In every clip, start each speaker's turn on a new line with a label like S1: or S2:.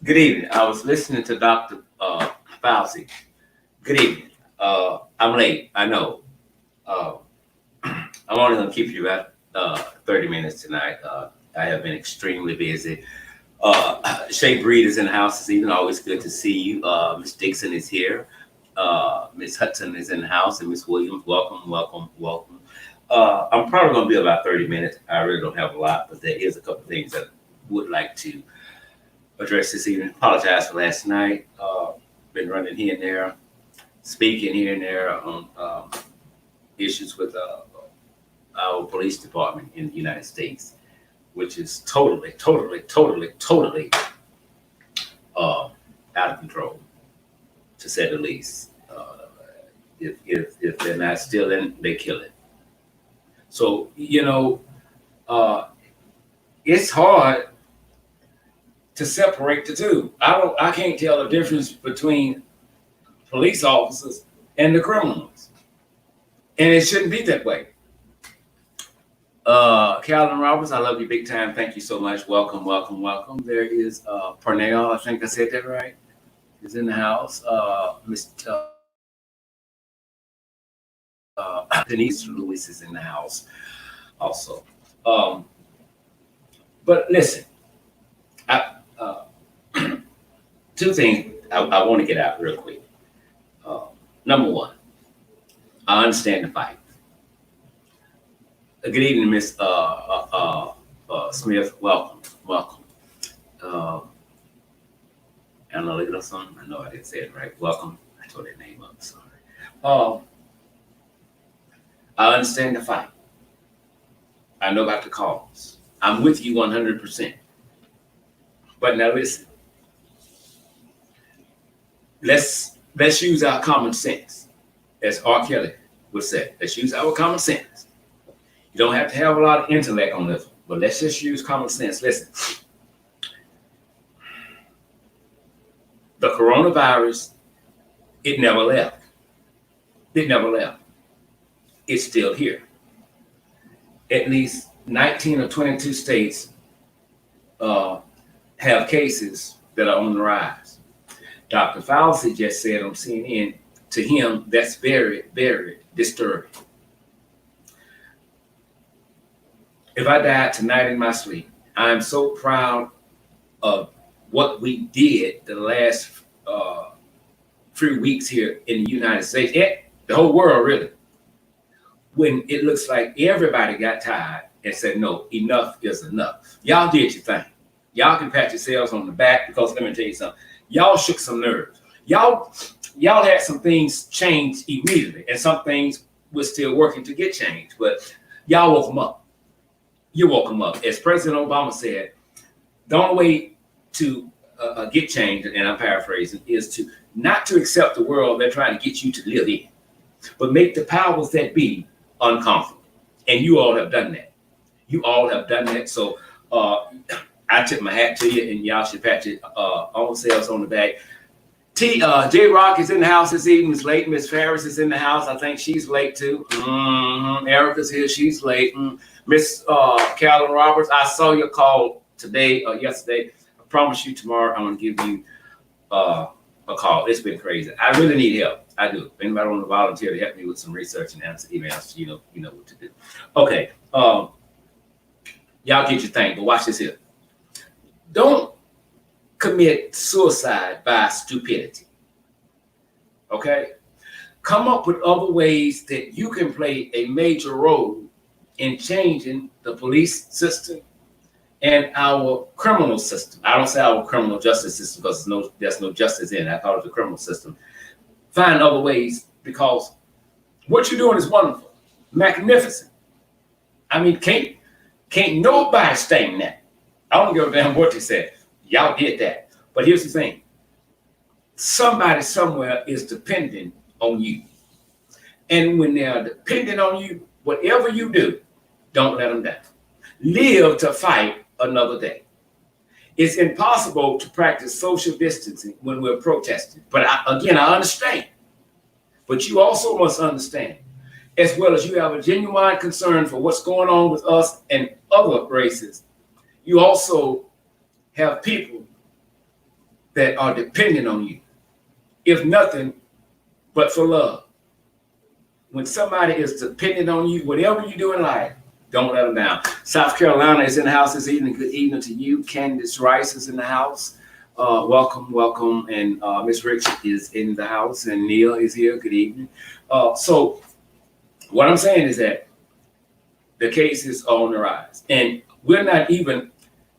S1: Good evening. I was listening to Dr. Fauci. Good evening. I'm late. I know. Uh, I'm only going to keep you at 30 minutes tonight. I have been extremely busy. Shay Breed is in the house this evening. Always good to see you. Miss Dixon is here. Miss Hudson is in the house. And Miss Williams, welcome, welcome, welcome. I'm probably going to be about 30 minutes. I really don't have a lot, but there is a couple things that I would like to address this evening. Apologize for last night. Been running here and there, speaking here and there on issues with our police department in the United States, which is totally out of control, to say the least. If they're not stealing, they kill it. So uh, it's hard to separate the two. I can't tell the difference between police officers and the criminals. And it shouldn't be that way. Calvin Roberts, I love you big time. Thank you so much. Welcome, welcome, welcome. There is Parnell, I think I said that right. Is in the house. Mr. Denise Lewis is in the house also. But listen, I, two things I want to get out real quick. Number one, I understand the fight. Good evening, Miss Smith. Welcome, welcome. Uh, Anna son. I know I didn't say it right. Welcome. I told that name up. Sorry. Uh, I understand the fight. I know about the cause. I'm with you 100%. But now listen. Let's use our common sense, as R. Kelly would say. Let's use our common sense. You don't have to have a lot of intellect on this, but let's just use common sense. Listen, the coronavirus, it never left. It never left. It's still here. At least 19 or 22 states have cases that are on the rise. Dr. Fauci just said on CNN, to him, that's very, very disturbing. If I died tonight in my sleep, I am so proud of what we did the last few weeks here in the United States, the whole world really, when it looks like everybody got tired and said, no, enough is enough. Y'all did your thing. Y'all can pat yourselves on the back because let me tell you something. Y'all shook some nerves. Y'all had some things change immediately, and some things were still working to get changed, but y'all woke them up. You woke them up. As President Obama said, the only way to get change, and I'm paraphrasing, is to not to accept the world they're trying to get you to live in, but make the powers that be uncomfortable. And you all have done that. You all have done that. So I tip my hat to you, and y'all should pat your own selves on the back. J Rock is in the house this evening. Miss late. Miss Ferris is in the house. I think she's late too. Erica's here. She's late. Miss Calvin Roberts, I saw your call today or yesterday. I promise you tomorrow I'm going to give you a call. It's been crazy. I really need help. I do. If anybody want to volunteer to help me with some research and answer emails, you know what to do. Okay. Y'all get your thing, but watch this here. Don't commit suicide by stupidity. Okay? Come up with other ways that you can play a major role in changing the police system and our criminal system. I don't say our criminal justice system because there's no justice in it. I call it the criminal system. Find other ways because what you're doing is wonderful, magnificent. I mean, can't nobody stand that. I don't give a damn what you said. Y'all did that. But here's the thing. Somebody somewhere is depending on you. And when they're depending on you, whatever you do, don't let them down. Live to fight another day. It's impossible to practice social distancing when we're protesting. But I understand. But you also must understand, as well as you have a genuine concern for what's going on with us and other races, you also have people that are dependent on you, if nothing but for love. When somebody is dependent on you, whatever you do in life, don't let them down. South Carolina is in the house this evening. Good evening to you. Candace Rice is in the house. Welcome, welcome. And Miss Rich is in the house, and Neil is here. Good evening. So what I'm saying is that the cases are on the rise, and we're not even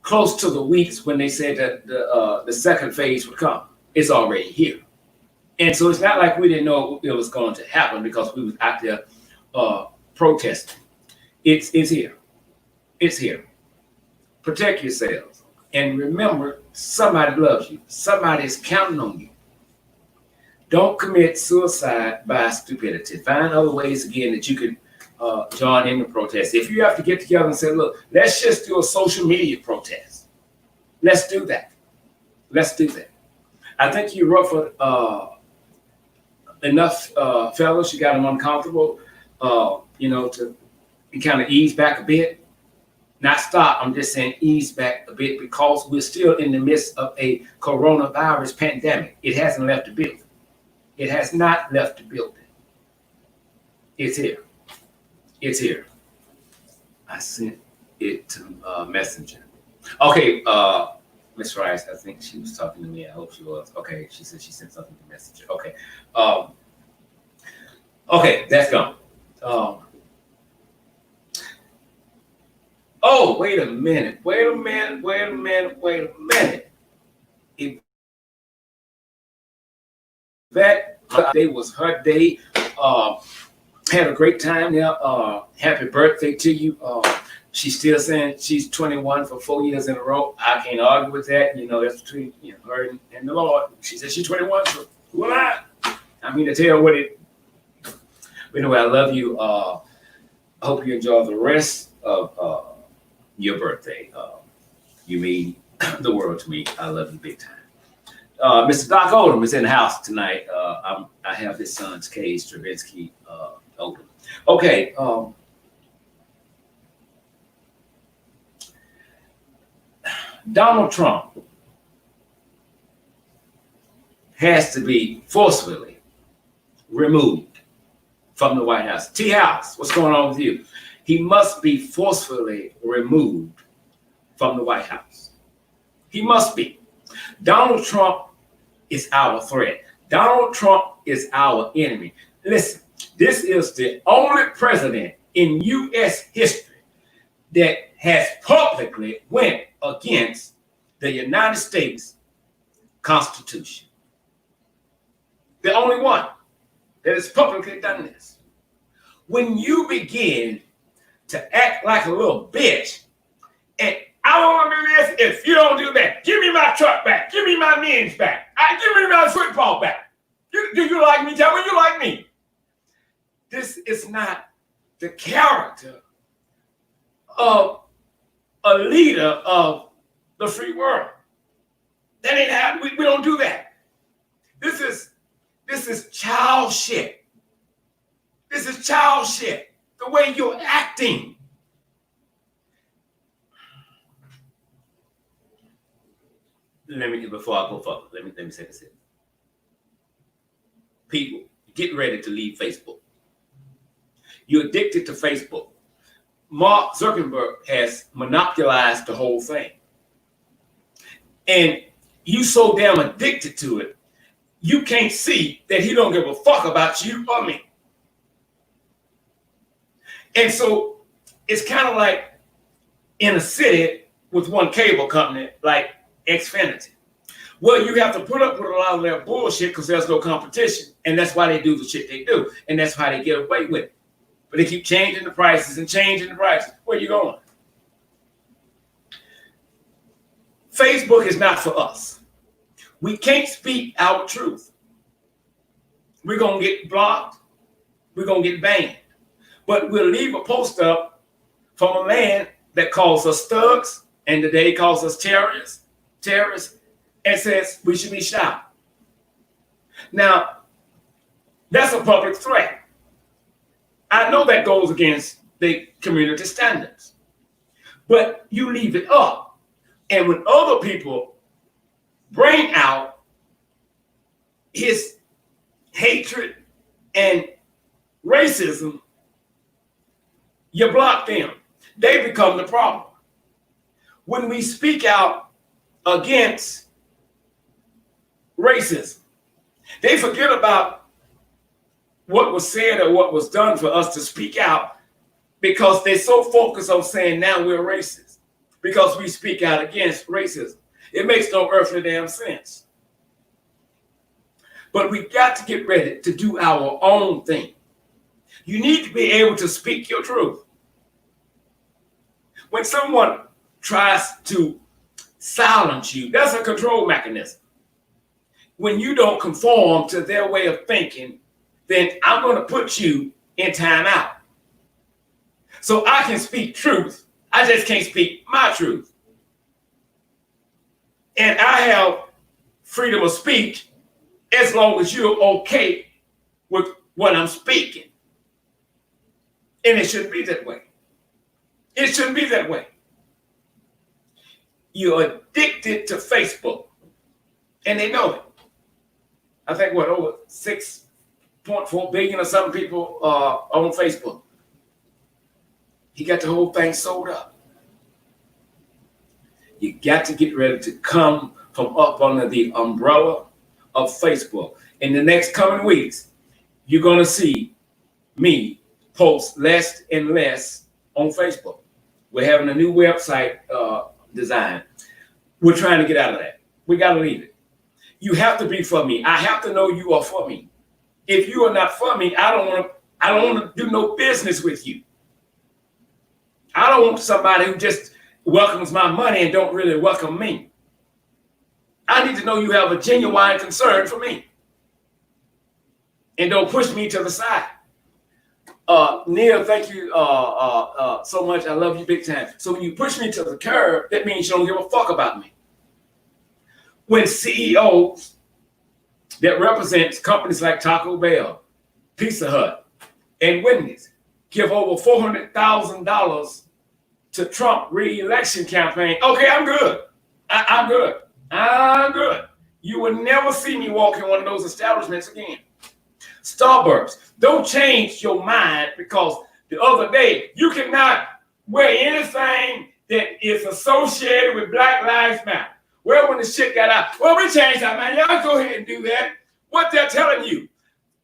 S1: close to the weeks when they said that the second phase would come. It's already here. And so it's not like we didn't know it was going to happen because we was out there protesting. It's here. It's here. Protect yourselves. And remember, somebody loves you. Somebody is counting on you. Don't commit suicide by stupidity. Find other ways, again, that you can join in the protest. If you have to get together and say, look, let's just do a social media protest. Let's do that. Let's do that. I think you ruffled enough fellas. You got them uncomfortable, to kind of ease back a bit. Not stop, I'm just saying ease back a bit because we're still in the midst of a coronavirus pandemic. It hasn't left the building. It has not left the building. It's here. It's here. I sent it to Messenger. Okay, Miss Rice, I think she was talking to me. I hope she was. Okay, she said she sent something to Messenger. Okay. Okay, that's gone. Oh, wait a minute. If that day was her day, had a great time there. Happy birthday to you. She's still saying she's 21 for 4 years in a row. I can't argue with that. That's between her and the Lord. She said she's 21, so who am I? I mean to tell what it. But anyway, I love you. I hope you enjoy the rest of your birthday. You mean the world to me. I love you big time. Mr. Doc Oldham is in the house tonight. I have his son's Case Stravinsky Oldham. Okay. Donald Trump has to be forcefully removed from the White House. T. House, what's going on with you? He must be forcefully removed from the White House. He must be. Donald Trump is our threat. Donald Trump is our enemy. Listen, this is the only president in U.S. history that has publicly went against the United States Constitution. The only one that has publicly done this. When you begin to act like a little bitch, and I don't want to do this if you don't do that. Give me my truck back. Give me my men's back. Give me my football back. Do you like me? Tell me you like me. This is not the character of a leader of the free world. That ain't how we don't do that. This is child shit. This is child shit. The way you're acting. Before I go further, let me say this here. People, get ready to leave Facebook. You're addicted to Facebook. Mark Zuckerberg has monopolized the whole thing. And you so damn addicted to it, you can't see that he don't give a fuck about you or me. And so it's kind of like in a city with one cable company like Xfinity. Well, you have to put up with a lot of their bullshit because there's no competition. And that's why they do the shit they do. And that's how they get away with it. But they keep changing the prices and changing the prices. Where you going? Facebook is not for us. We can't speak our truth. We're going to get blocked. We're going to get banned. But we'll leave a post up from a man that calls us thugs and today he calls us terrorists, and says we should be shot. Now, that's a public threat. I know that goes against the community standards, but you leave it up. And when other people bring out his hatred and racism, you block them. They become the problem. When we speak out against racism, they forget about what was said or what was done for us to speak out because they're so focused on saying now we're racist because we speak out against racism. It makes no earthly damn sense. But we got to get ready to do our own thing. You need to be able to speak your truth. When someone tries to silence you, that's a control mechanism. When you don't conform to their way of thinking, then I'm going to put you in timeout. So I can speak truth. I just can't speak my truth. And I have freedom of speech as long as you're okay with what I'm speaking. And it shouldn't be that way. It shouldn't be that way. You're addicted to Facebook. And they know it. I think over 6.4 billion or something people on Facebook. He got the whole thing sold up. You got to get ready to come from up under the umbrella of Facebook. In the next coming weeks, you're going to see me post less and less on Facebook. We're having a new website design. We're trying to get out of that. We got to leave it. You have to be for me. I have to know you are for me. If you are not for me, I don't want to do no business with you. I don't want somebody who just welcomes my money and don't really welcome me. I need to know you have a genuine concern for me. And don't push me to the side. Neil, thank you so much. I love you big time. So when you push me to the curb, that means you don't give a fuck about me. When CEOs that represent companies like Taco Bell, Pizza Hut, and Wendy's give over $400,000 to Trump re-election campaign, okay, I'm good. I'm good. I'm good. You will never see me walk in one of those establishments again. Starbucks, don't change your mind because the other day you cannot wear anything that is associated with Black Lives Matter. Well, when the shit got out, well, we changed our mind. Y'all go ahead and do that. What they're telling you,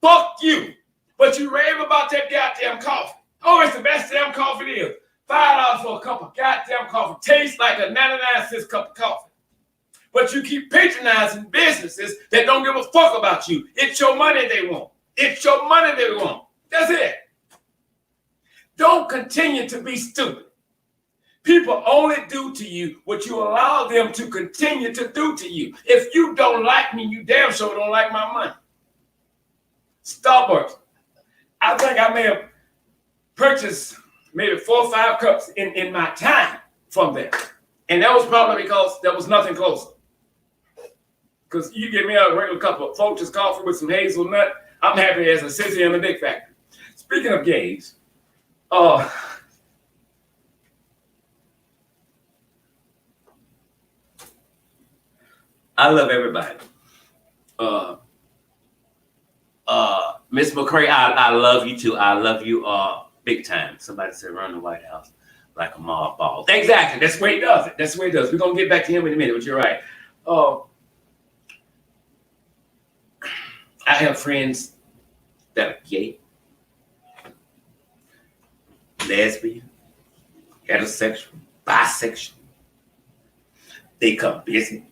S1: fuck you. But you rave about that goddamn coffee. Oh, it's the best damn coffee there is. $5 for a cup of goddamn coffee. Tastes like a 99-cent cup of coffee. But you keep patronizing businesses that don't give a fuck about you. It's your money they want. It's your money they want. That's it. Don't continue to be stupid. People only do to you what you allow them to continue to do to you. If you don't like me, you damn sure don't like my money. Starbucks. I think I may have purchased maybe 4 or 5 cups in my time from them. And that was probably because there was nothing closer. Because you give me a regular cup of Folgers coffee with some hazelnut, I'm happy as a sissy in the dick factory. Speaking of gays, I love everybody. Miss McCray, I love you too. I love you big time. Somebody said run the White House like a mob ball. Exactly. That's the way he does it. That's the way he does it. We're going to get back to him in a minute, but you're right. I have friends that are gay, lesbian, heterosexual, bisexual. They come visit.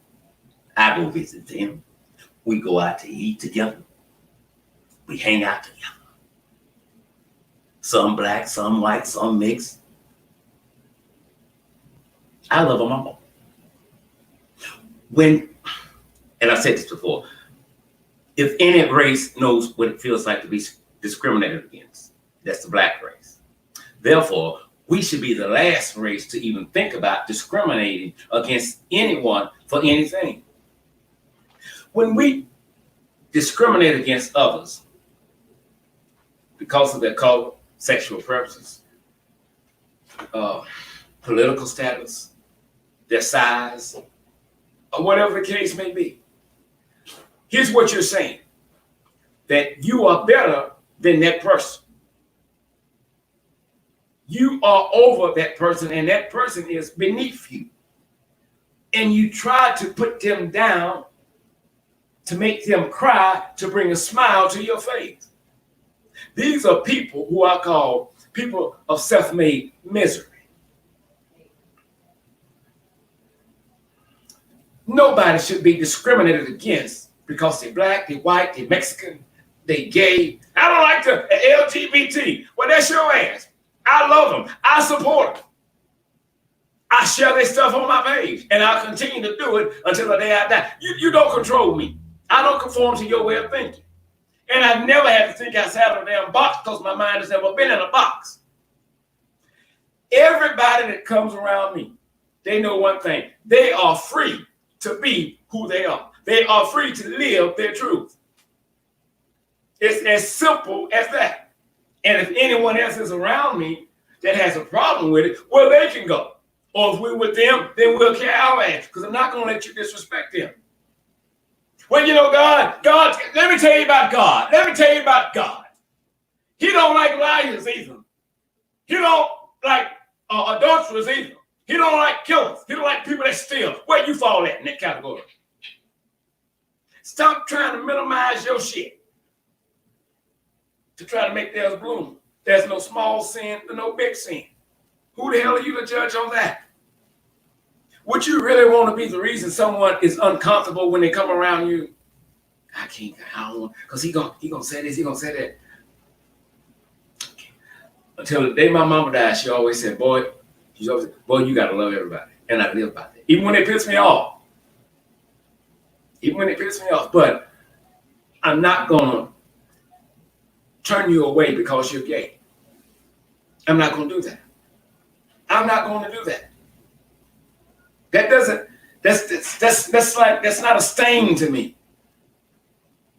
S1: I go visit them. We go out to eat together. We hang out together. Some black, some white, some mixed. I love them all. And I've said this before, if any race knows what it feels like to be discriminated against, that's the black race. Therefore, we should be the last race to even think about discriminating against anyone for anything. When we discriminate against others because of their color, sexual preferences, political status, their size, or whatever the case may be, here's what you're saying. that you are better than that person. You are over that person, and that person is beneath you. And you try to put them down to make them cry, to bring a smile to your face. These are people who I call people of self-made misery. Nobody should be discriminated against because they're black, they're white, they're Mexican, they're gay. I don't like the LGBT. Well, that's your ass. I love them. I support them. I share their stuff on my page, and I'll continue to do it until the day I die. You don't control me. I don't conform to your way of thinking. And I've never had to think outside of a damn box because my mind has never been in a box. Everybody that comes around me, they know one thing. They are free to be who they are. They are free to live their truth. It's as simple as that. And if anyone else is around me that has a problem with it, well, they can go. Or if we're with them, then we'll carry our ass, because I'm not going to let you disrespect them. Well, you know, God, let me tell you about God. Let me tell you about God. He don't like liars either. He don't like adulterers either. He don't like killers. He don't like people that steal. Where you fall at in that category? Stop trying to minimize your shit to try to make theirs bloom. There's no small sin and no big sin. Who the hell are you to judge on that? Would you really want to be the reason someone is uncomfortable when they come around you? I don't want, because he gonna say this, he gonna say that. Until the day my mama died, she always said, boy, you gotta love everybody. And I live by that. Even when they piss me off. But I'm not gonna turn you away because you're gay. I'm not gonna do that. I'm not going to do that. That's not a stain to me.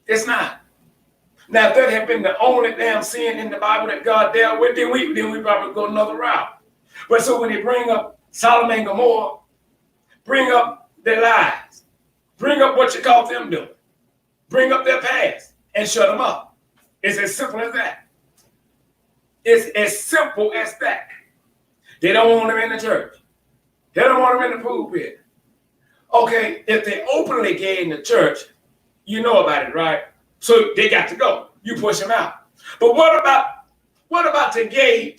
S1: It's not. Now, if that had been the only damn sin in the Bible that God dealt with, then we probably go another route. But so when they bring up Sodom and Gomorrah, bring up their lies, bring up what you caught them doing, bring up their past, and shut them up. It's as simple as that. It's as simple as that. They don't want them in the church. They don't want them in the pulpit. Okay, if they openly gay in the church, you know about it, right? So they got to go. You push them out. But what about the gay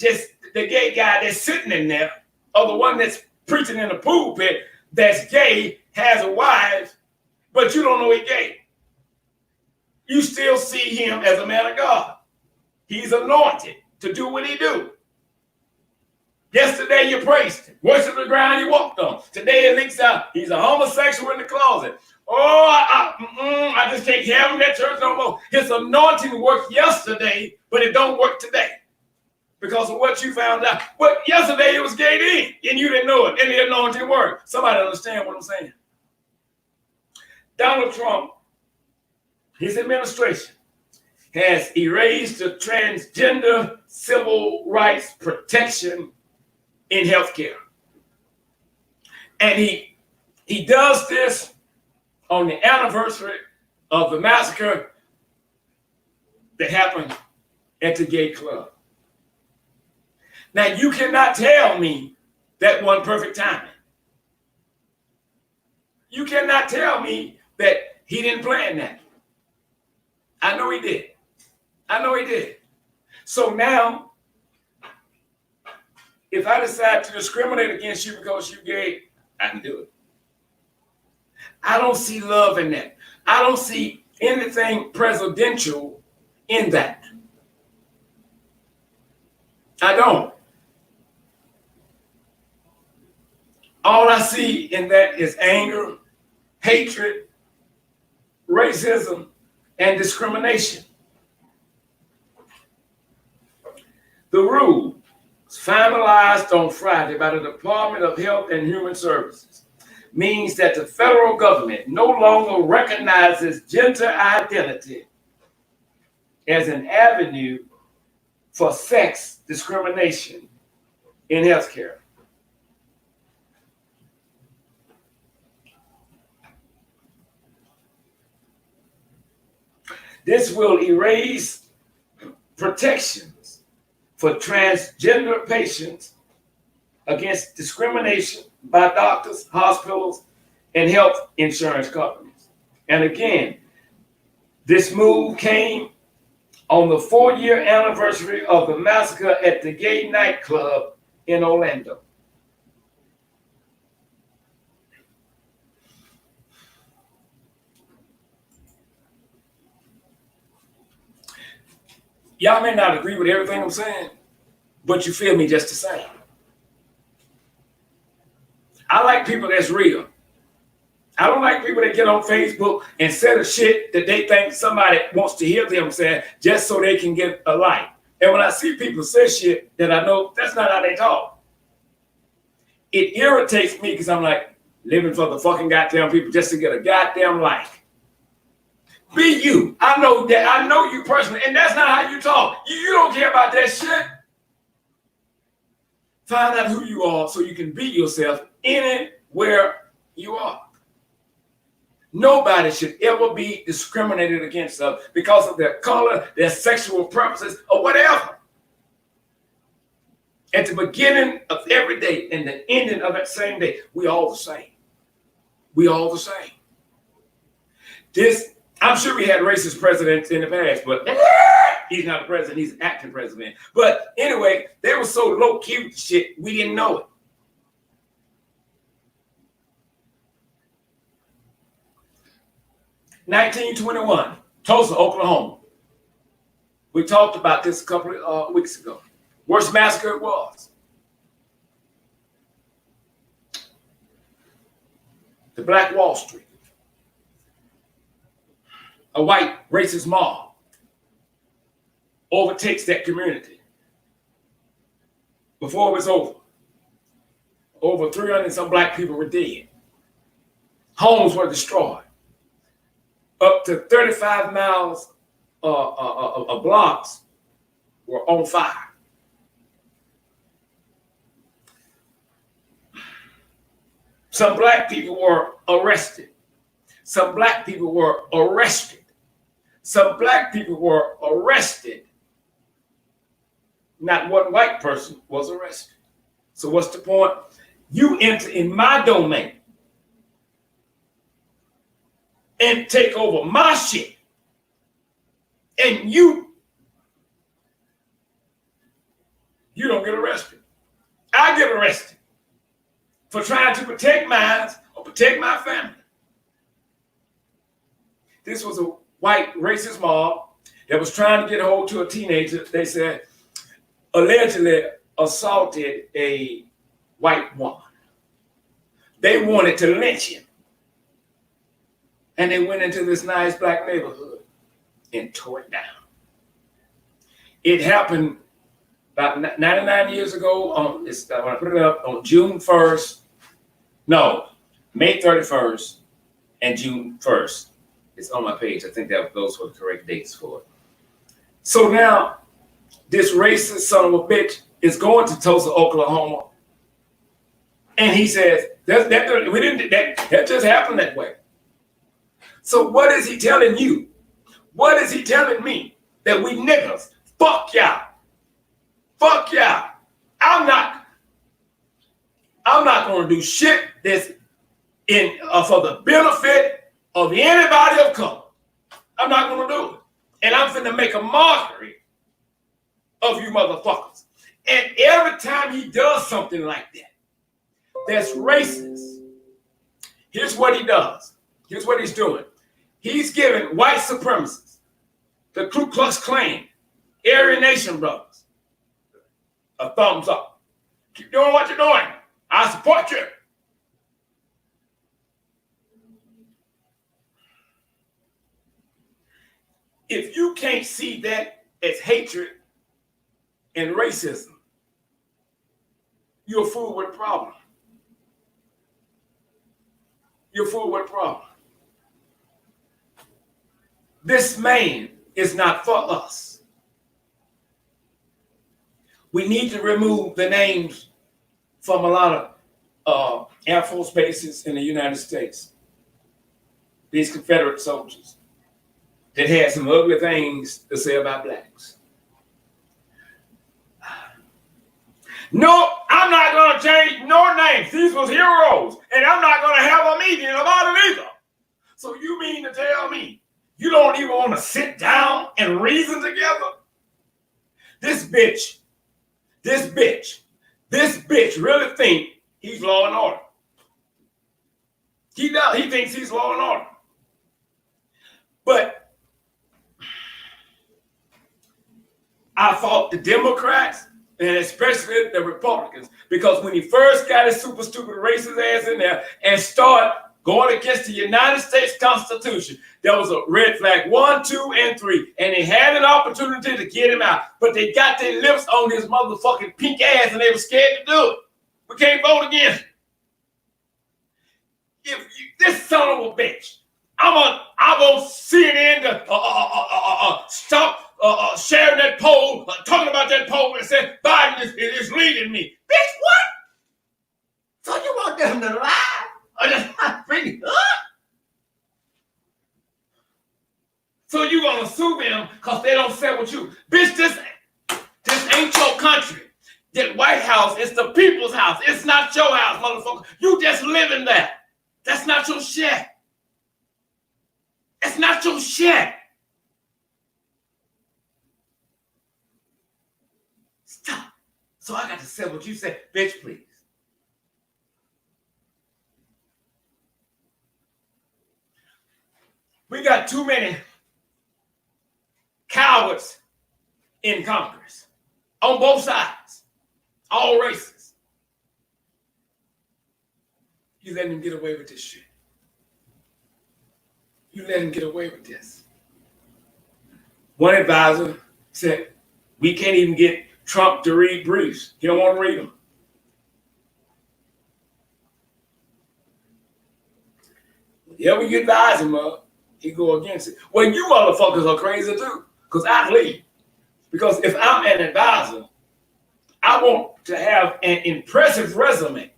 S1: guy that's sitting in there, or the one that's preaching in the pulpit that's gay, has a wife, but you don't know he's gay? You still see him as a man of God. He's anointed to do what he do. Yesterday you praised him. Worship the ground he walked on. Today it leaks out. He's a homosexual in the closet. Oh, I just can't have him at church no more. His anointing worked yesterday, but it don't work today because of what you found out. But yesterday it was gay then, and you didn't know it, and the anointing worked. Somebody understand what I'm saying? Donald Trump, his administration, has erased the transgender civil rights protection in healthcare. And he does this on the anniversary of the massacre that happened at the gay club. Now, you cannot tell me that wasn't perfect timing. You cannot tell me that he didn't plan that. I know he did. So now, if I decide to discriminate against you because you're gay, I can do it. I don't see love in that. I don't see anything presidential in that. I don't. All I see in that is anger, hatred, racism, and discrimination. The rule finalized on Friday by the Department of Health and Human Services means that the federal government no longer recognizes gender identity as an avenue for sex discrimination in healthcare. This will erase protections for transgender patients against discrimination by doctors, hospitals, and health insurance companies. And again, this move came on the 4-year anniversary of the massacre at the gay nightclub in Orlando. Y'all may not agree with everything I'm saying, but you feel me just the same. I like people that's real. I don't like people that get on Facebook and say the shit that they think somebody wants to hear them say just so they can get a like. And when I see people say shit that I know that's not how they talk, it irritates me because I'm like, living for the fucking goddamn people just to get a goddamn like. Be you. I know that. I know you personally, and that's not how you talk. You don't care about that shit. Find out who you are so you can be yourself anywhere you are. Nobody should ever be discriminated against because of their color, their sexual preferences, or whatever. At the beginning of every day and the ending of that same day, we all the same. We all the same. I'm sure we had racist presidents in the past, but he's not the president, he's acting president. But anyway, they were so low-key with shit, we didn't know it. (1921), Tulsa, Oklahoma. We talked about this a couple of weeks ago. Worst massacre it was. The Black Wall Street. A white racist mob overtakes that community. Before it was over 300 and some black people were dead. Homes were destroyed. Up to 35 miles of blocks were on fire. Some black people were arrested. Some black people were arrested. Some black people were arrested. Not one white person was arrested. So what's the point? You enter in my domain and take over my shit. And you don't get arrested. I get arrested for trying to protect mine or protect my family. This was a white racist mob that was trying to get a hold to a teenager. They said allegedly assaulted a white woman. They wanted to lynch him. And they went into this nice black neighborhood and tore it down. It happened about 99 years ago. I want to put it up on June 1st. No, May 31st and June 1st. It's on my page. I think that those were the correct dates for it. So now, this racist son of a bitch is going to Tulsa, Oklahoma, and he says that just happened that way. So what is he telling you? What is he telling me? That we niggas, fuck y'all. Fuck y'all. I'm not going to do shit that's for the benefit of anybody of color. I'm not going to do it. And I'm finna make a mockery of you motherfuckers. And every time he does something like that, that's racist, here's what he does. Here's what he's doing. He's giving white supremacists, the Ku Klux Klan, Aryan Nation brothers, a thumbs up. Keep doing what you're doing. I support you. If you can't see that as hatred and racism, you're a fool with a problem. You're a fool with a problem. This man is not for us. We need to remove the names from a lot of Air Force bases in the United States. These Confederate soldiers. that had some ugly things to say about blacks. No, I'm not going to change no names. These was heroes, and I'm not going to have a meeting about it either. So you mean to tell me you don't even want to sit down and reason together? This bitch really think he's law and order. He does. He thinks he's law and order. But I fought the Democrats and especially the Republicans because when he first got his super stupid racist ass in there and started going against the United States Constitution, there was a red flag 1, 2, and 3, and they had an opportunity to get him out, but they got their lips on his motherfucking pink ass and they were scared to do it. We can't vote against him. If you, this son of a bitch, I'm on CNN to stop sharing that poll, talking about that poll and saying Biden is leading me. Bitch, what? So you want them to lie? Or just not bring it up? So you gonna sue them because they don't say what you, bitch, this ain't your country. That White House is the people's house. It's not your house, motherfucker. You just live in there. That's not your shit. It's not your shit. Stop. So I got to say what you said. Bitch, please. We got too many cowards in Congress on both sides, all races. You let them get away with this shit. You let them get away with this. One advisor said, we can't even get Trump to read briefs. He don't want to read them. Yeah, we advise him up. He go against it. Well, you motherfuckers are crazy too, because I leave. Because if I'm an advisor, I want to have an impressive resume.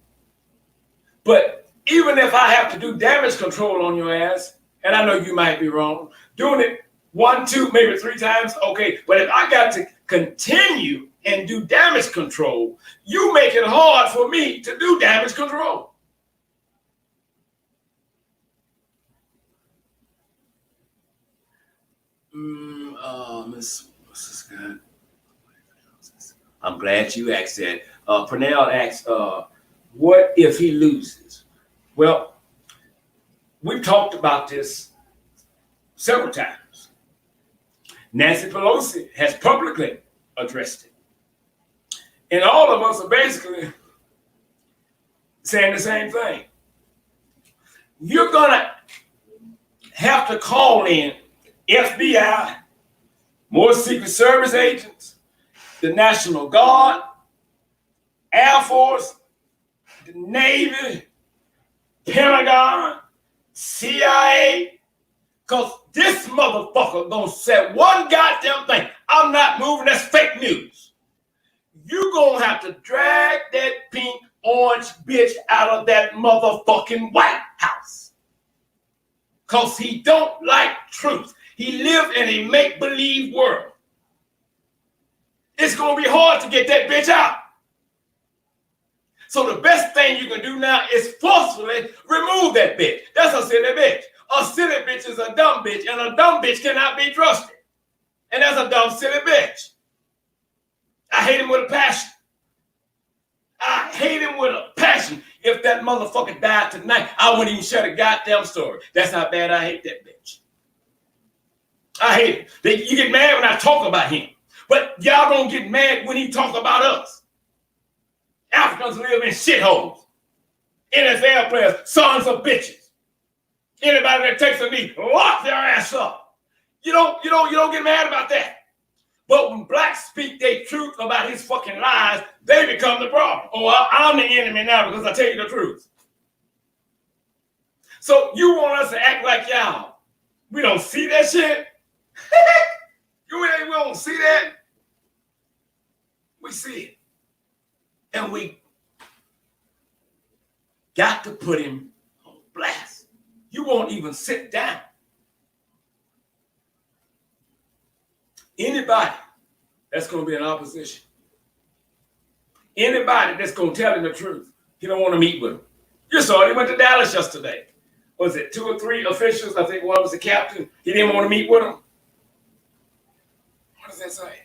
S1: But even if I have to do damage control on your ass, and I know you might be wrong, doing it 1, 2, maybe 3 times, okay. But if I got to continue and do damage control, you make it hard for me to do damage control. What's this guy? I'm glad you asked that. Pernell asked, what if he loses? Well, we've talked about this several times. Nancy Pelosi has publicly addressed it. And all of us are basically saying the same thing. You're going to have to call in FBI, more Secret Service agents, the National Guard, Air Force, the Navy, Pentagon, CIA, because this motherfucker gonna say one goddamn thing. I'm not moving, that's fake news. You gonna have to drag that pink orange bitch out of that motherfucking White House. Because he don't like truth. He live in a make-believe world. It's gonna be hard to get that bitch out. So the best thing you can do now is forcefully remove that bitch. That's a silly bitch. A silly bitch is a dumb bitch, and a dumb bitch cannot be trusted. And that's a dumb, silly bitch. I hate him with a passion. I hate him with a passion. If that motherfucker died tonight, I wouldn't even share the goddamn story. That's how bad I hate that bitch. I hate him. You get mad when I talk about him. But y'all don't get mad when he talk about us. Africans live in shitholes. NFL players, sons of bitches. Anybody that takes a knee, lock their ass up. You don't get mad about that. But when blacks speak their truth about his fucking lies, they become the problem. Oh, I'm the enemy now because I tell you the truth. So you want us to act like y'all? We don't see that shit? We don't see that? We see it. And we got to put him on blast. You won't even sit down. Anybody that's going to be in opposition, anybody that's going to tell him the truth, he don't want to meet with him. You saw it. He went to Dallas yesterday. Was it 2 or 3 officials? I think one was the captain. He didn't want to meet with him. What does that say?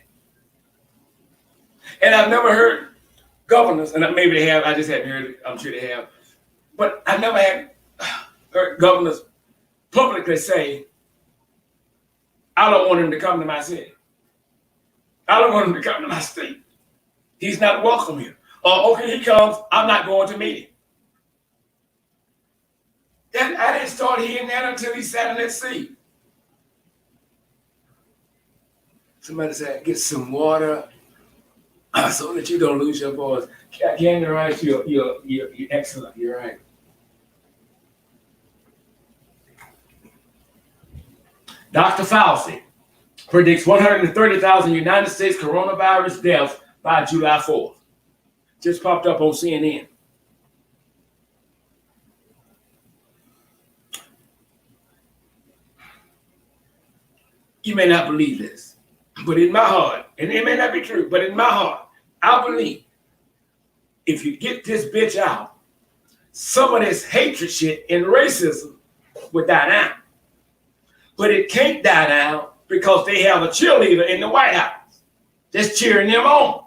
S1: And I've never heard governors, and maybe they have, I just haven't heard it, I'm sure they have, but I never had heard governors publicly say, I don't want him to come to my city. I don't want him to come to my state. He's not welcome here. Or, okay, he comes, I'm not going to meet him. And I didn't start hearing that until he sat in that seat. Somebody said, get some water so that you don't lose your voice. Candy Rice, you're excellent. You're right. Dr. Fauci predicts 130,000 United States coronavirus deaths by July 4th. Just popped up on CNN. You may not believe this, but in my heart, and it may not be true, but in my heart, I believe if you get this bitch out, some of this hatred shit and racism would die down. But it can't die down because they have a cheerleader in the White House that's cheering them on.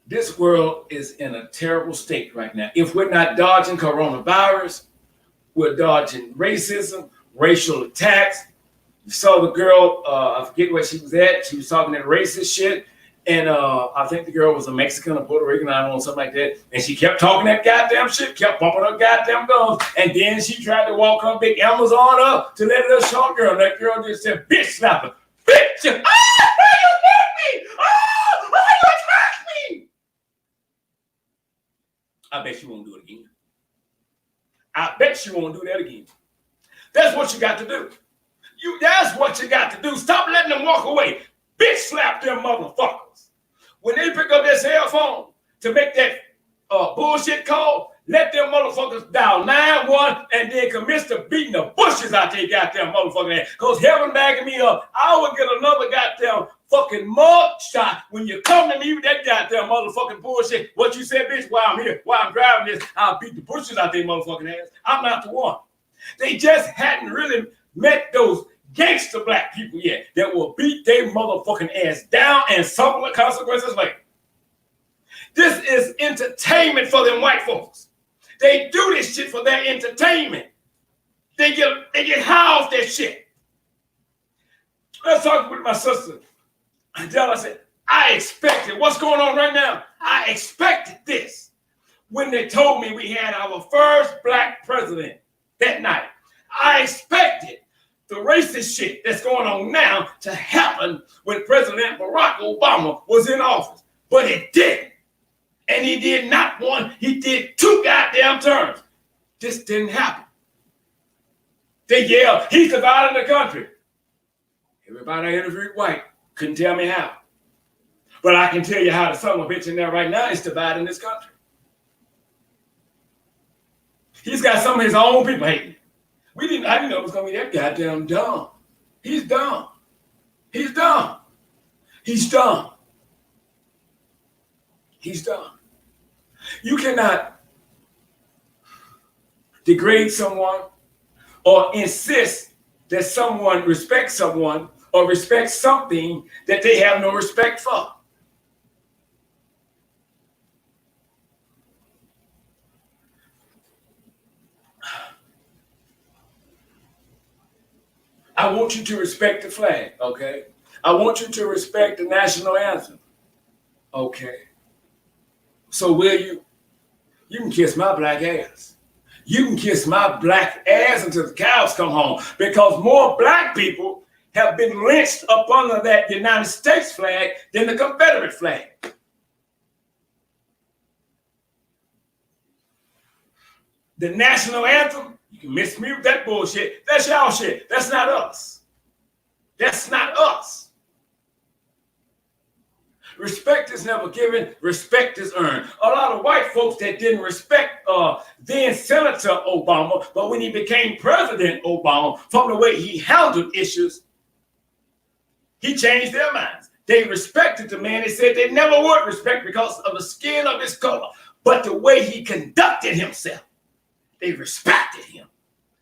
S1: This world is in a terrible state right now. If we're not dodging coronavirus, we're dodging racism, racial attacks. You saw the girl, I forget where she was at. She was talking that racist shit. And I think the girl was a Mexican or Puerto Rican, I don't know, something like that. And she kept talking that goddamn shit, kept bumping her goddamn gums. And then she tried to walk her big Amazon up to that little short girl. And that girl just said, bitch, slap her. Bitch! Ah! Why you hit me? Ah! Why you attack me? I bet you won't do it again. I bet you won't do that again. That's what you got to do. That's what you got to do. Stop letting them walk away. Bitch, slap them motherfuckers. When they pick up their cell phone to make that bullshit call, let them motherfuckers dial 911 and then commence to beating the bushes out their goddamn motherfucking ass. Because heaven backing me up, I will get another goddamn fucking mug shot when you come to me with that goddamn motherfucking bullshit. What you said, bitch, while I'm here, while I'm driving this, I'll beat the bushes out their motherfucking ass. I'm not the one. They just hadn't really met those gangster black people yet that will beat their motherfucking ass down and suffer the consequences later. This is entertainment for them white folks. They do this shit for their entertainment. They get high off that shit. I was talking with my sister. I tell her, I said, I expected what's going on right now. I expected this when they told me we had our first black president that night. I expected the racist shit that's going on now to happen when President Barack Obama was in office. But it didn't. And he did not one, he did 2 goddamn terms. This didn't happen. They yelled, he's dividing the country. Everybody I interviewed white couldn't tell me how. But I can tell you how the son of a bitch in there right now is dividing this country. He's got some of his own people hating. I didn't know it was going to be that goddamn dumb. He's dumb. He's dumb. He's dumb. He's dumb. You cannot degrade someone or insist that someone respects someone or respects something that they have no respect for. I want you to respect the flag, okay? I want you to respect the national anthem, okay? So will you? You can kiss my black ass. You can kiss my black ass until the cows come home, because more black people have been lynched up under that United States flag than the Confederate flag. The national anthem, you can miss me with that bullshit. That's y'all shit. That's not us. That's not us. Respect is never given, respect is earned. A lot of white folks that didn't respect then Senator Obama, but when he became President Obama, from the way he handled issues, he changed their minds. They respected the man. They said they never would respect because of the skin of his color. But the way he conducted himself, they respected him.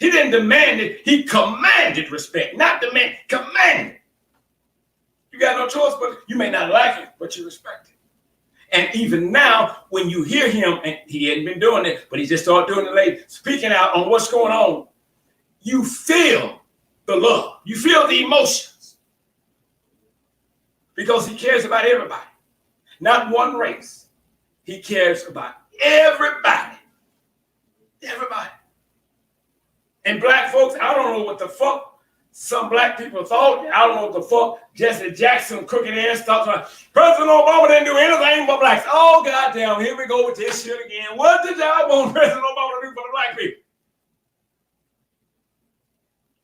S1: He didn't demand it. He commanded respect. Not demand, commanded. You got no choice, but you may not like it, but you respect it. And even now, when you hear him, and he hadn't been doing it, but he just started doing it lately, speaking out on what's going on, you feel the love. You feel the emotions. Because he cares about everybody. Not one race. He cares about everybody. Everybody. And black folks, I don't know what the fuck some black people thought. I don't know what the fuck Jesse Jackson crooked ass thought. President Obama didn't do anything but blacks. Oh, goddamn, here we go with this shit again. What did y'all want President Obama to do for the black people?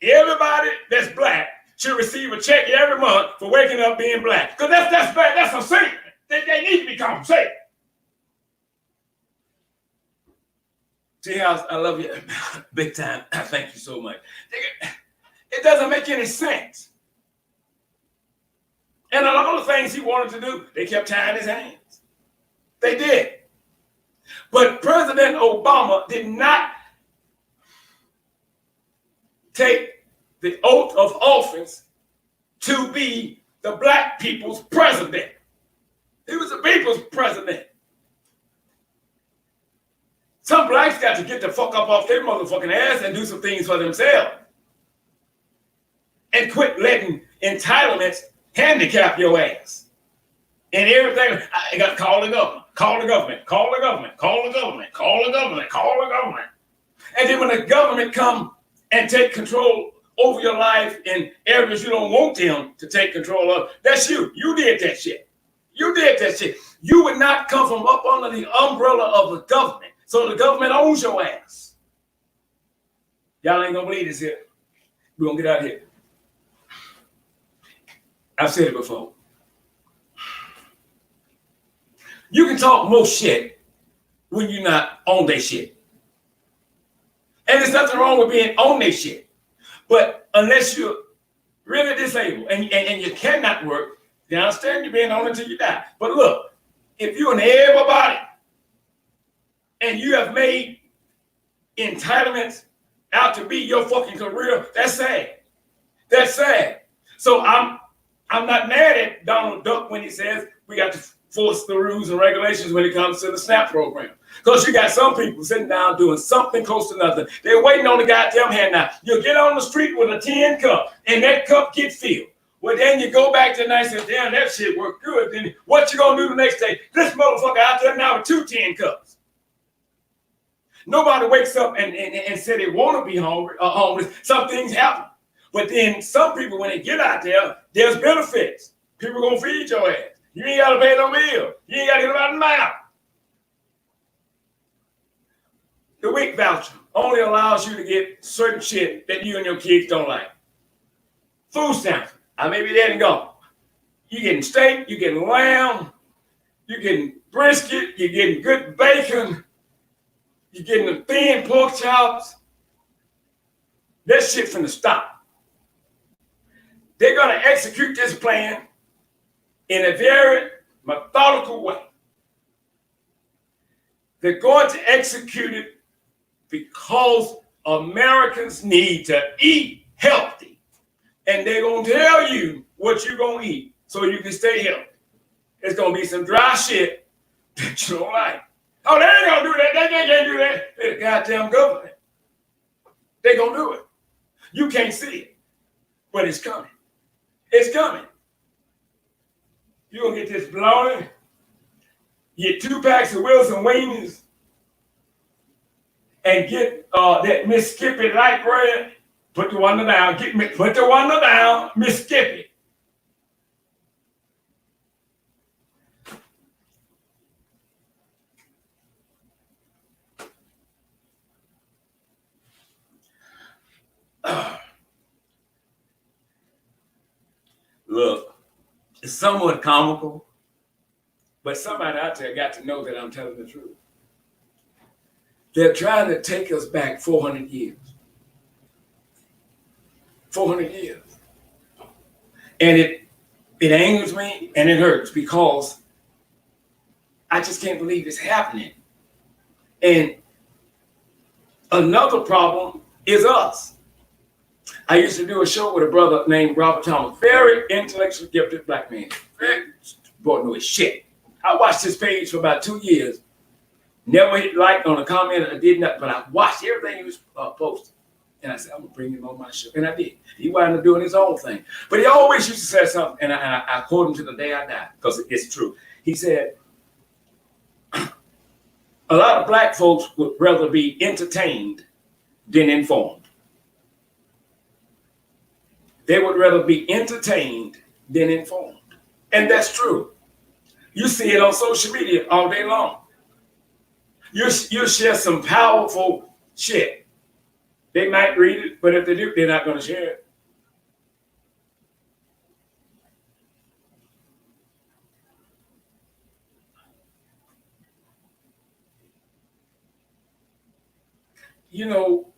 S1: Everybody that's black should receive a check every month for waking up being black. Because that's bad. That's a sin. They need to be compensated. See how I love you big time. Thank you so much. It doesn't make any sense. And a lot of things he wanted to do, they kept tying his hands. They did. But President Obama did not take the oath of office to be the black people's president. He was the people's president. Some blacks got to get the fuck up off their motherfucking ass and do some things for themselves. And quit letting entitlements handicap your ass. And everything, I got to call the government, call the government, call the government, call the government, call the government, call the government. And then when the government come and take control over your life in areas you don't want them to take control of, that's you. You did that shit. You did that shit. You would not come from up under the umbrella of the government. So the government owns your ass. Y'all ain't gonna believe this here. We're gonna get out of here. I've said it before. You can talk most shit when you're not on their shit. And there's nothing wrong with being on their shit. But unless you're really disabled and you cannot work, then I understand you being on until you die. But look, if you're an able-bodied and you have made entitlements out to be your fucking career, that's sad. That's sad. So I'm not mad at Donald Duck when he says we got to force the rules and regulations when it comes to the SNAP program. Because you got some people sitting down doing something close to nothing. They're waiting on the goddamn handout. You get on the street with a tin cup and that cup gets filled. Well, then you go back to the night and say, damn, that shit worked good. Then what you gonna do the next day? This motherfucker out there now with 2 tin cups. Nobody wakes up and say they want to be homeless. Some things happen. But then some people, when they get out there, there's benefits. People gonna feed your ass. You ain't gotta pay no bill. You ain't gotta get about the mouth. The WIC voucher only allows you to get certain shit that you and your kids don't like. Food stamps. I may be dead and gone. You getting steak, you getting lamb, you getting brisket, you getting good bacon, you getting the thin pork chops. That shit finna stop. They're gonna execute this plan in a very methodical way. They're going to execute it because Americans need to eat healthy. And they're going to tell you what you're going to eat so you can stay healthy. It's going to be some dry shit that you don't like. Oh, they ain't going to do that. They can't do that. They're the goddamn government. They're going to do it. You can't see it, but it's coming. It's coming. You're going to get this bloated. Get 2 packs of Wilson Weenies and get that Miss Skippy light bread. Put the one down. Put the one down, Miss Skippy. Look, it's somewhat comical, But somebody out there got to know that I'm telling the truth. They're trying to take us back 400 years. 400 years. And it angers me and it hurts because I just can't believe it's happening. And another problem is us. I used to do a show with a brother named Robert Thomas, very intellectually gifted black man. Boy, knew his shit. I watched his page for about 2 years. Never hit like on a comment. I did not, but I watched everything he was posting. And I said, I'm going to bring him on my show. And I did. He wound up doing his own thing. But he always used to say something, and I quote him to the day I die, because it's true. He said, a lot of black folks would rather be entertained than informed. They would rather be entertained than informed. And that's true. You see it on social media all day long. You share some powerful shit. They might read it, but if they do, they're not going to share it. You know,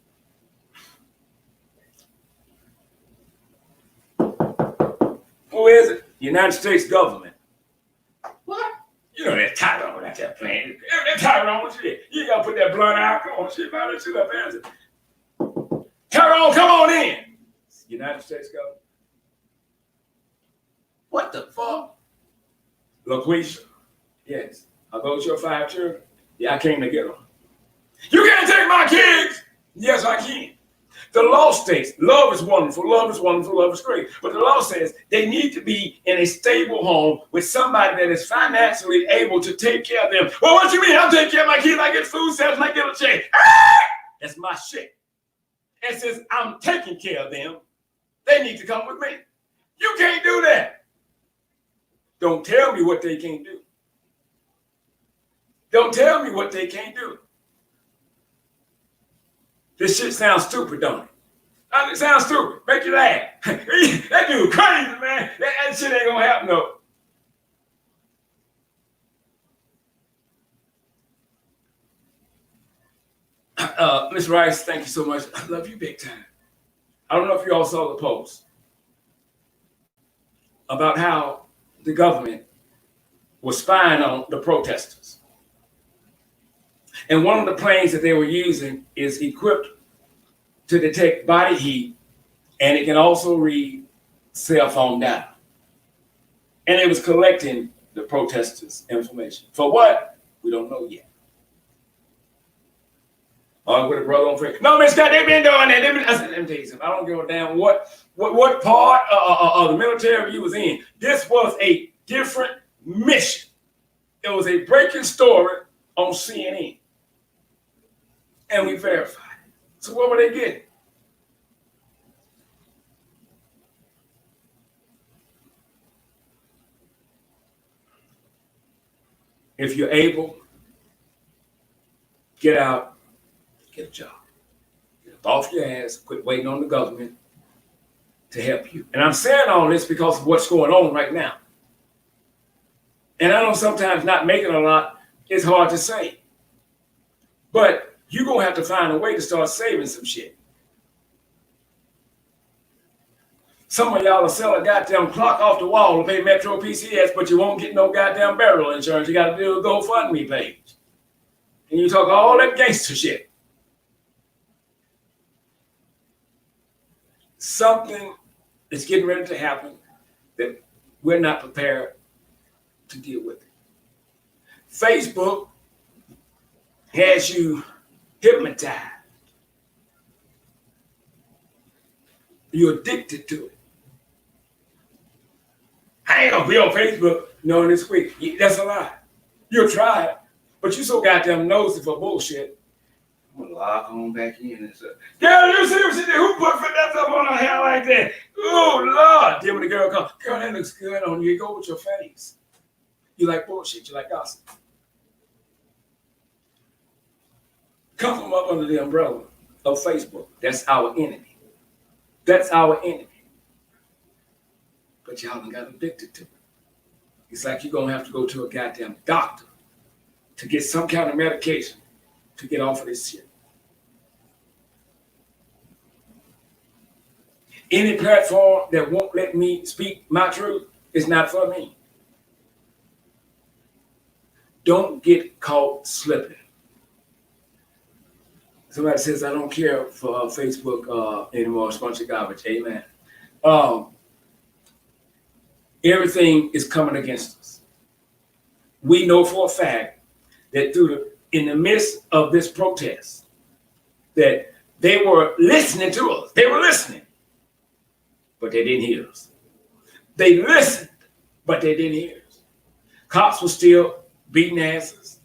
S1: who is it? United States government. What? You know that Tyrone out there playing. That Tyrone shit. You gotta put that blunt out. Come on, shit, man. That shit up there. Tyrone, come on in. United States government. What the fuck? LaQuisha. Yes. Are those your 5 children? Yeah, I came to get them. You can't take my kids. Yes, I can. The law states love is wonderful, love is wonderful, love is great. But the law says they need to be in a stable home with somebody that is financially able to take care of them. Well, what you mean? I'll take care of my kids. I get food stamps and I get a check. That's my shit. And since I'm taking care of them, they need to come with me. You can't do that. Don't tell me what they can't do. Don't tell me what they can't do. This shit sounds stupid, don't it? It sounds stupid. Make you laugh. That dude crazy, man. That shit ain't gonna happen, though. Ms. Rice, thank you so much. I love you big time. I don't know if you all saw the post about how the government was spying on the protesters. And one of the planes that they were using is equipped to detect body heat, and it can also read cell phone data. And it was collecting the protesters' information. For what? We don't know yet. With a brother on Facebook. No, Miss Scott, they've been doing that. I said, let me tell you something. I don't give a damn what part of the military you was in. This was a different mission. It was a breaking story on CNN. And we verified it. So what were they getting? If you're able, get out, get a job. Get up off your ass, quit waiting on the government to help you. And I'm saying all this because of what's going on right now. And I know sometimes not making a lot is hard to say. But you're going to have to find a way to start saving some shit. Some of y'all will sell a goddamn clock off the wall to pay Metro PCS, but you won't get no goddamn burial insurance. You got to do a GoFundMe page. And you talk all that gangster shit. Something is getting ready to happen that we're not prepared to deal with it. Facebook has you hypnotized. You're addicted to it. I ain't gonna be on Facebook knowing this quick. That's a lie. You'll try it, but you so goddamn nosy for bullshit. I'm gonna log on back in and say, girl, you see what she did? Who put that up on her hair like that? Oh, Lord. Then when the girl comes, girl, that looks good on you. You go with your face. You like bullshit. You like gossip. Come from up under the umbrella of Facebook. That's our enemy. That's our enemy. But y'all done got addicted to it. It's like you're going to have to go to a goddamn doctor to get some kind of medication to get off of this shit. Any platform that won't let me speak my truth is not for me. Don't get caught slipping. Somebody says, I don't care for Facebook anymore. It's a bunch of garbage. Amen. Everything is coming against us. We know for a fact that in the midst of this protest, that they were listening to us. They were listening, but they didn't hear us. They listened, but they didn't hear us. Cops were still beating asses.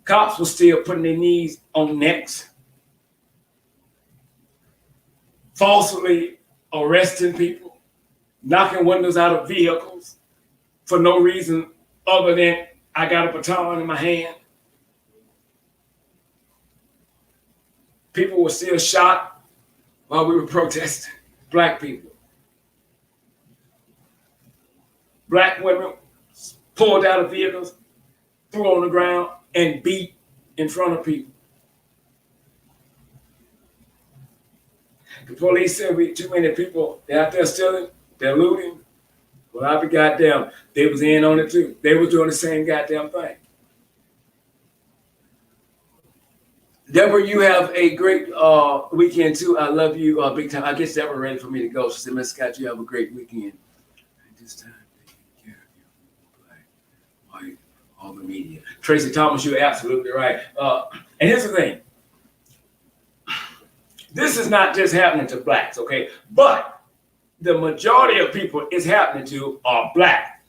S1: Cops were still putting their knees on necks, falsely arresting people, knocking windows out of vehicles for no reason other than I got a baton in my hand. People were still shot while we were protesting. Black people. Black women pulled out of vehicles, threw on the ground, and beat in front of people. The police said we too many people. They're out there stealing, they're looting. Well, I'll be goddamn. They was in on it too. They was doing the same goddamn thing. Deborah, you have a great weekend too. I love you big time. I guess Deborah ready for me to go. She said, Miss Scott, you have a great weekend. At this time, taking care of you. Black, white, all the media. Tracy Thomas, you're absolutely right. And here's the thing. This is not just happening to blacks, okay? But the majority of people it's happening to are black.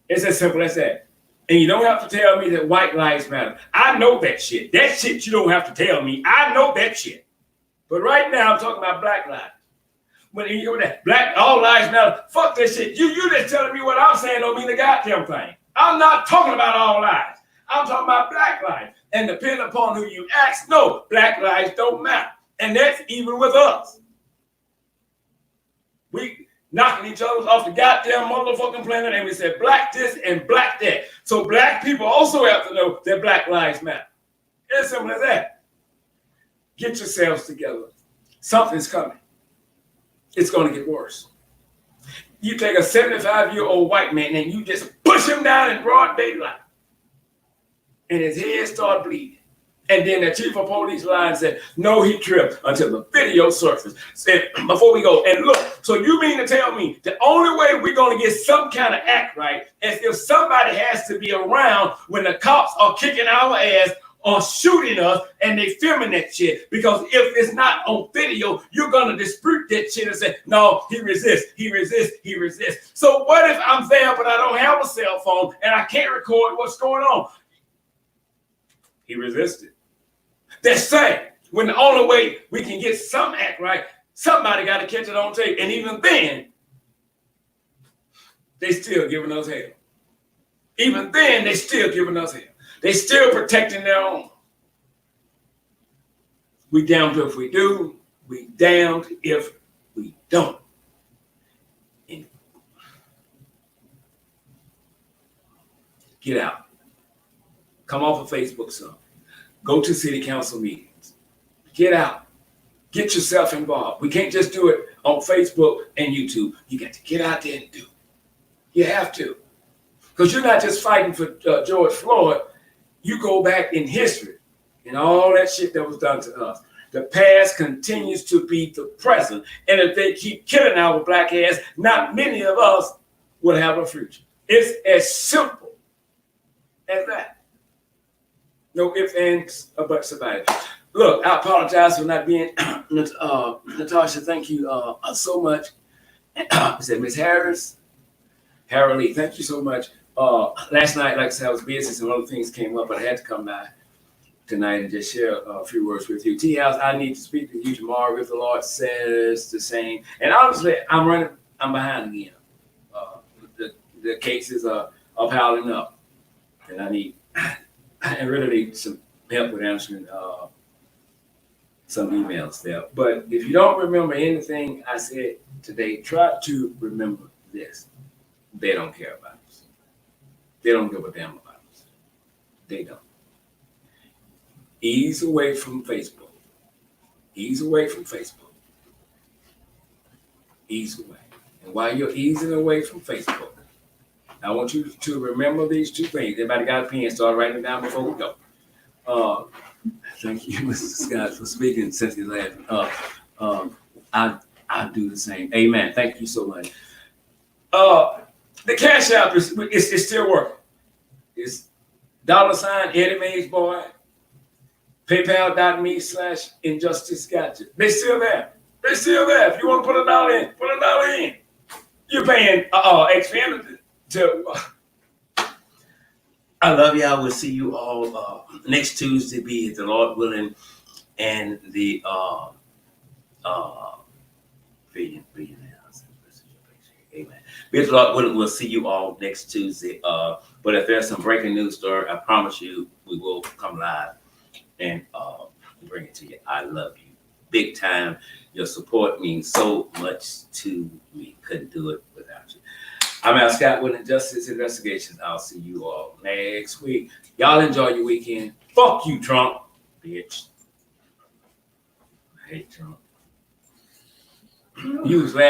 S1: It's as simple as that. And you don't have to tell me that white lives matter. I know that shit. That shit you don't have to tell me. I know that shit. But right now I'm talking about black lives. When you hear that black all lives matter, fuck that shit. You just telling me what I'm saying don't mean a goddamn thing. I'm not talking about all lives. I'm talking about black lives. And depending upon who you ask, no, black lives don't matter. And that's even with us. We knocking each other off the goddamn motherfucking planet and we said black this and black that. So black people also have to know that black lives matter. It's simple as that. Get yourselves together. Something's coming. It's going to get worse. You take a 75-year-old white man and you just push him down in broad daylight. And his head started bleeding. And then the chief of police line said, no, he tripped until the video surfaced. Said, before we go, and look, so you mean to tell me the only way we're going to get some kind of act right is if somebody has to be around when the cops are kicking our ass or shooting us and they filming that shit. Because if it's not on video, you're going to dispute that shit and say, no, he resists, he resists, he resists. So what if I'm there, but I don't have a cell phone and I can't record what's going on? He resisted. That's saying when the only way we can get some act right, somebody got to catch it on tape. And even then, they still giving us hell. Even then, they still giving us hell. They still protecting their own. We damned if we do. We damned if we don't. And get out. Come off of Facebook some. Go to city council meetings. Get out. Get yourself involved. We can't just do it on Facebook and YouTube. You got to get out there and do it. You have to. Because you're not just fighting for George Floyd. You go back in history and all that shit that was done to us. The past continues to be the present. And if they keep killing our black ass, not many of us will have a future. It's as simple as that. No ifs, ands, or buts about it. Look, I apologize for not being, Natasha, thank you so much. I said, Miss Harris, Harold Lee, thank you so much. Last night, like I said, I was busy, some other things came up, but I had to come by tonight and just share a few words with you. T-House, I need to speak to you tomorrow if the Lord says the same. And honestly, I'm behind again. The cases are piling up, and I really need some help with answering some emails there. But if you don't remember anything I said today, try to remember this. They don't care about us. They don't give a damn about us. They don't. Ease away from Facebook. Ease away from Facebook. Ease away. And while you're easing away from Facebook, I want you to remember these two things. Everybody got a pen, start writing it down before we go. Thank you, Mr. Scott, for speaking. Cynthia laughing. I do the same. Amen. Thank you so much. The Cash App is still working. It's $ Eddie Mays Boy. PayPal.me/Injustice Gotcha. They still there. They still there. If you want to put $1 in, put $1 in. You're paying XFM to. I love y'all. We'll see you all next Tuesday, be it the Lord willing, and the billionaires. Amen. Be it the Lord willing, we'll see you all next Tuesday. But if there's some breaking news story, I promise you we will come live and bring it to you. I love you big time. Your support means so much to me. Couldn't do it without you. I'm Al Scott with Injustice Investigations. I'll see you all next week. Y'all enjoy your weekend. Fuck you, Trump, bitch. I hate Trump. You was laughing.